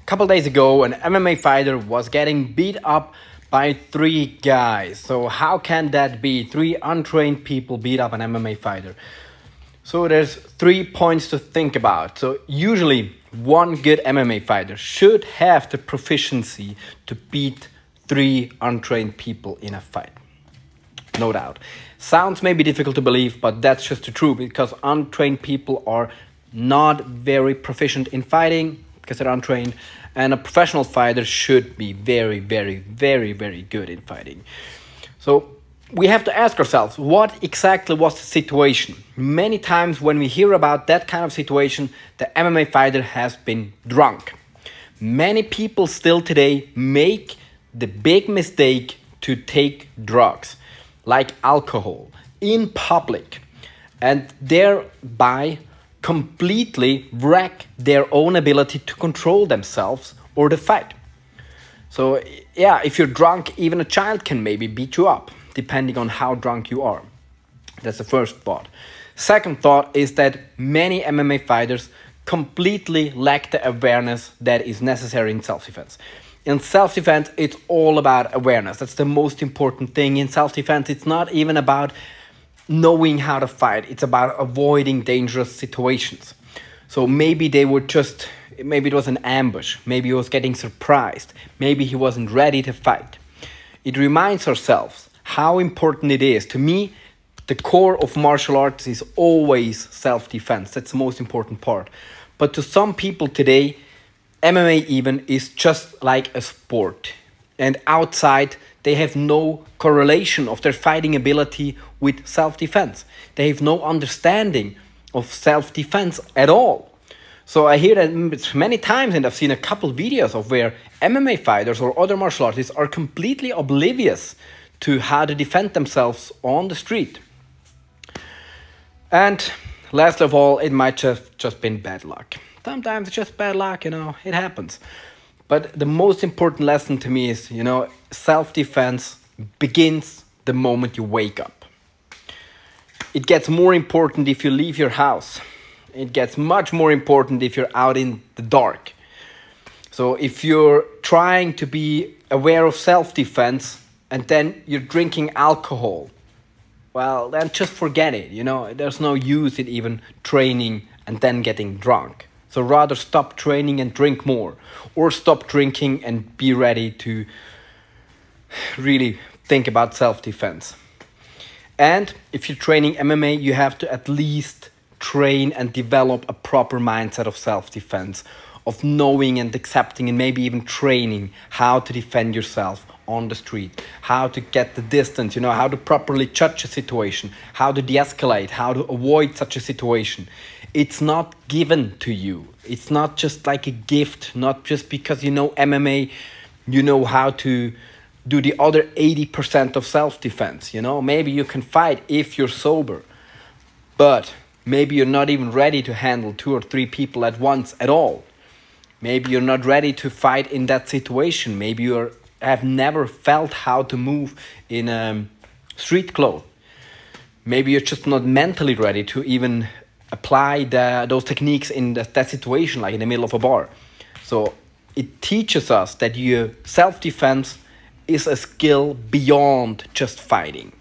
A couple days ago, an MMA fighter was getting beat up by 3 guys. So how can that be? 3 untrained people beat up an MMA fighter. So there's 3 points to think about. So usually one good MMA fighter should have the proficiency to beat 3 untrained people in a fight. No doubt. Sounds maybe difficult to believe, but that's just the truth, because untrained people are not very proficient in fighting because they're untrained, and a professional fighter should be very, very, very, very good in fighting. So we have to ask ourselves, what exactly was the situation? Many times when we hear about that kind of situation, the MMA fighter has been drunk. Many people still today make the big mistake to take drugs, like alcohol, in public, and thereby completely wreck their own ability to control themselves or the fight. So yeah, if you're drunk, even a child can maybe beat you up, depending on how drunk you are. That's the first thought. Second thought is that many MMA fighters completely lack the awareness that is necessary in self-defense. In self-defense, it's all about awareness. That's the most important thing. In self-defense, it's not even about knowing how to fight. It's about avoiding dangerous situations. So maybe it was an ambush. Maybe he was getting surprised. Maybe he wasn't ready to fight. It reminds ourselves how important it is. To me, the core of martial arts is always self-defense. That's the most important part. But to some people today, MMA even is just like a sport. And outside, they have no correlation of their fighting ability with self-defense. They have no understanding of self-defense at all. So I hear that many times, and I've seen a couple videos of where MMA fighters or other martial artists are completely oblivious to how to defend themselves on the street. And last of all, it might have just been bad luck. Sometimes it's just bad luck, it happens. But the most important lesson to me is, self-defense begins the moment you wake up. It gets more important if you leave your house. It gets much more important if you're out in the dark. So if you're trying to be aware of self-defense and then you're drinking alcohol, well, then just forget it. There's no use in even training and then getting drunk. So rather stop training and drink more, or stop drinking and be ready to really think about self-defense. And if you're training MMA, you have to at least train and develop a proper mindset of self-defense, of knowing and accepting and maybe even training how to defend yourself on the street, how to get the distance, how to properly judge a situation, how to de-escalate, how to avoid such a situation. It's not given to you. It's not just like a gift, not just because you know MMA, you know how to do the other 80% of self-defense. Maybe you can fight if you're sober, but maybe you're not even ready to handle 2 or 3 people at once at all. Maybe you're not ready to fight in that situation. Maybe you have never felt how to move in street clothes. Maybe you're just not mentally ready to even apply those techniques in that situation, like in the middle of a bar. So it teaches us that your self-defense is a skill beyond just fighting.